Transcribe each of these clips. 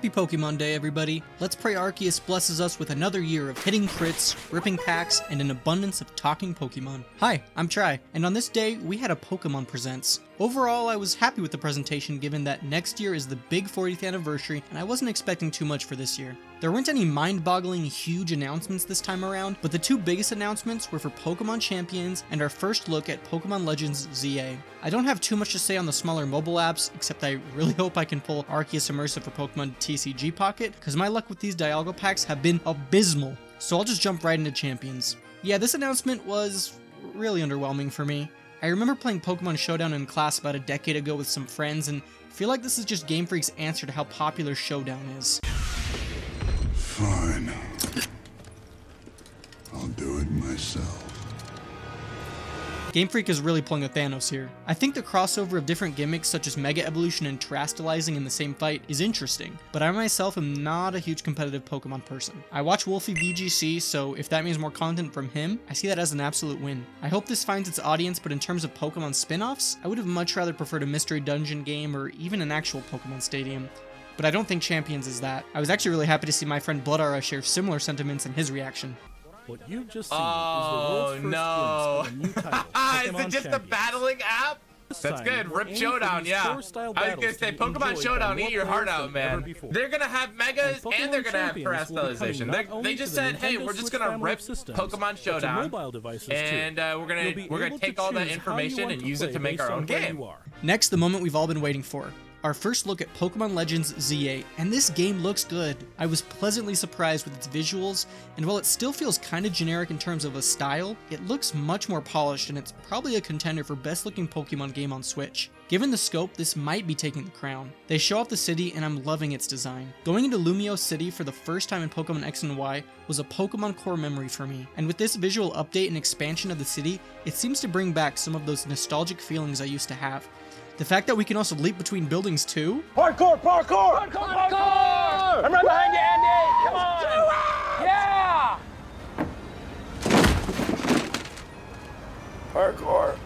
Happy Pokémon Day, everybody! Let's pray Arceus blesses us with another year of hitting crits, ripping packs, and an abundance of talking Pokemon. Hi, I'm Tri, and on this day, we had a Pokémon Presents. Overall, I was happy with the presentation given that next year is the big 40th anniversary, and I wasn't expecting too much for this year. There weren't any mind-boggling huge announcements this time around, but the two biggest announcements were for Pokemon Champions and our first look at Pokemon Legends ZA. I don't have too much to say on the smaller mobile apps, except I really hope I can pull Arceus Immersive for Pokemon TCG Pocket, because my luck with these Dialga packs have been abysmal. So I'll just jump right into Champions. Yeah, this announcement was really underwhelming for me. I remember playing Pokemon Showdown in class about a decade ago with some friends, and feel like this is just Game Freak's answer to how popular Showdown is. Fine. I'll do it myself. Game Freak is really pulling a Thanos here. I think the crossover of different gimmicks such as Mega Evolution and Terastallizing in the same fight is interesting, but I myself am not a huge competitive Pokemon person. I watch Wolfie VGC, so if that means more content from him, I see that as an absolute win. I hope this finds its audience, but in terms of Pokemon spin-offs, I would have much rather preferred a Mystery Dungeon game or even an actual Pokemon Stadium. But I don't think Champions is that. I was actually really happy to see my friend Bloodara share similar sentiments in his reaction. What you've just seen is the world's first glimpse of a new title, Is it Pokemon just a Champions. battling app? That's good. Rip Showdown, yeah. I was gonna say Pokemon Showdown, eat your heart out, man. They're gonna have Megas and they're gonna have Terastallization. They just said, hey, we're just gonna rip Pokemon Showdown, and we're gonna take all that information and use it to make our own game. Next, the moment we've all been waiting for. Our first look at Pokemon Legends ZA, and this game looks good. I was pleasantly surprised with its visuals, and while it still feels kinda generic in terms of a style, it looks much more polished and it's probably a contender for best looking Pokemon game on Switch. Given the scope, this might be taking the crown. They show off the city and I'm loving its design. Going into Lumio City for the first time in Pokemon X and Y was a Pokemon core memory for me, and with this visual update and expansion of the city, it seems to bring back some of those nostalgic feelings I used to have. The fact that we can also leap between buildings too? Parkour! Parkour! Parkour! Parkour! I'm right behind you, Andy! Come on! Yeah! Parkour.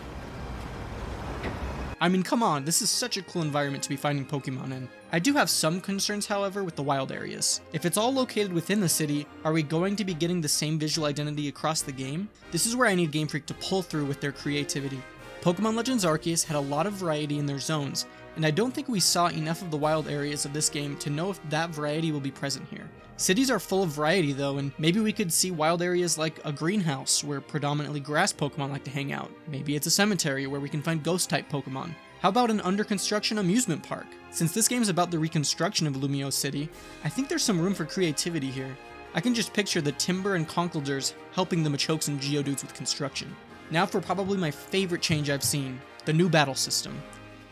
I mean, come on, this is such a cool environment to be finding Pokemon in. I do have some concerns, however, with the wild areas. If it's all located within the city, are we going to be getting the same visual identity across the game? This is where I need Game Freak to pull through with their creativity. Pokemon Legends Arceus had a lot of variety in their zones, and I don't think we saw enough of the wild areas of this game to know if that variety will be present here. Cities are full of variety though, and maybe we could see wild areas like a greenhouse where predominantly grass Pokemon like to hang out. Maybe it's a cemetery where we can find ghost-type Pokemon. How about an under-construction amusement park? Since this game is about the reconstruction of Lumio City, I think there's some room for creativity here. I can just picture the Timber and Conkeldurs helping the Machokes and Geodudes with construction. Now for probably my favorite change I've seen, the new battle system.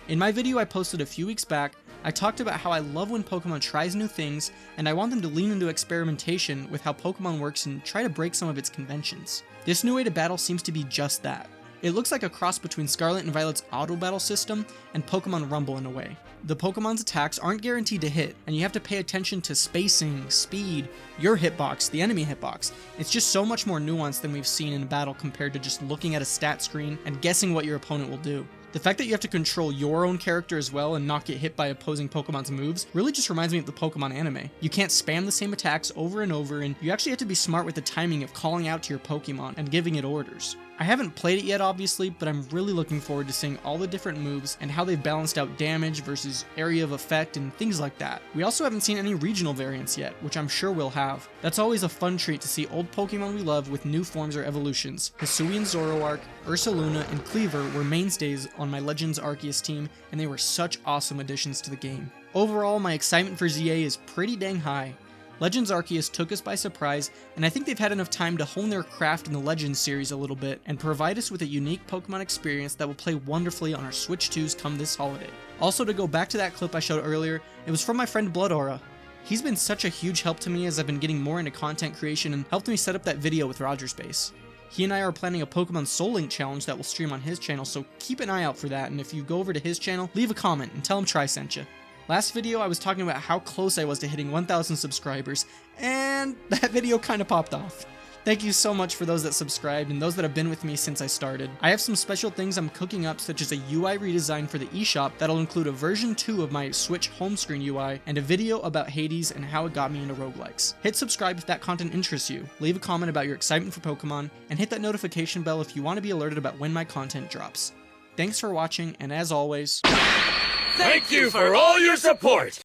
In my video I posted a few weeks back, I talked about how I love when Pokemon tries new things, and I want them to lean into experimentation with how Pokemon works and try to break some of its conventions. This new way to battle seems to be just that. It looks like a cross between Scarlet and Violet's auto battle system and Pokemon Rumble in a way. The Pokemon's attacks aren't guaranteed to hit, and you have to pay attention to spacing, speed, your hitbox, the enemy hitbox. It's just so much more nuanced than we've seen in a battle compared to just looking at a stat screen and guessing what your opponent will do. The fact that you have to control your own character as well and not get hit by opposing Pokemon's moves really just reminds me of the Pokemon anime. You can't spam the same attacks over and over, and you actually have to be smart with the timing of calling out to your Pokemon and giving it orders. I haven't played it yet obviously, but I'm really looking forward to seeing all the different moves and how they've balanced out damage versus area of effect and things like that. We also haven't seen any regional variants yet, which I'm sure we'll have. That's always a fun treat to see old Pokemon we love with new forms or evolutions. Hisuian Zoroark, Ursaluna, and Cleaver were mainstays on my Legends Arceus team, and they were such awesome additions to the game. Overall, my excitement for ZA is pretty dang high. Legends Arceus took us by surprise, and I think they've had enough time to hone their craft in the Legends series a little bit and provide us with a unique Pokemon experience that will play wonderfully on our Switch 2s come this holiday. Also, to go back to that clip I showed earlier, it was from my friend Bloodara. He's been such a huge help to me as I've been getting more into content creation and helped me set up that video with Rogerspace. He and I are planning a Pokemon Soul Link challenge that will stream on his channel, so keep an eye out for that, and if you go over to his channel, leave a comment and tell him Tri sent you. Last video I was talking about how close I was to hitting 1,000 subscribers, and that video kinda popped off. Thank you so much for those that subscribed and those that have been with me since I started. I have some special things I'm cooking up, such as a UI redesign for the eShop that'll include a version 2 of my Switch home screen UI and a video about Hades and how it got me into roguelikes. Hit subscribe if that content interests you, leave a comment about your excitement for Pokemon, and hit that notification bell if you want to be alerted about when my content drops. Thanks for watching, and as always, Thank you for all your support!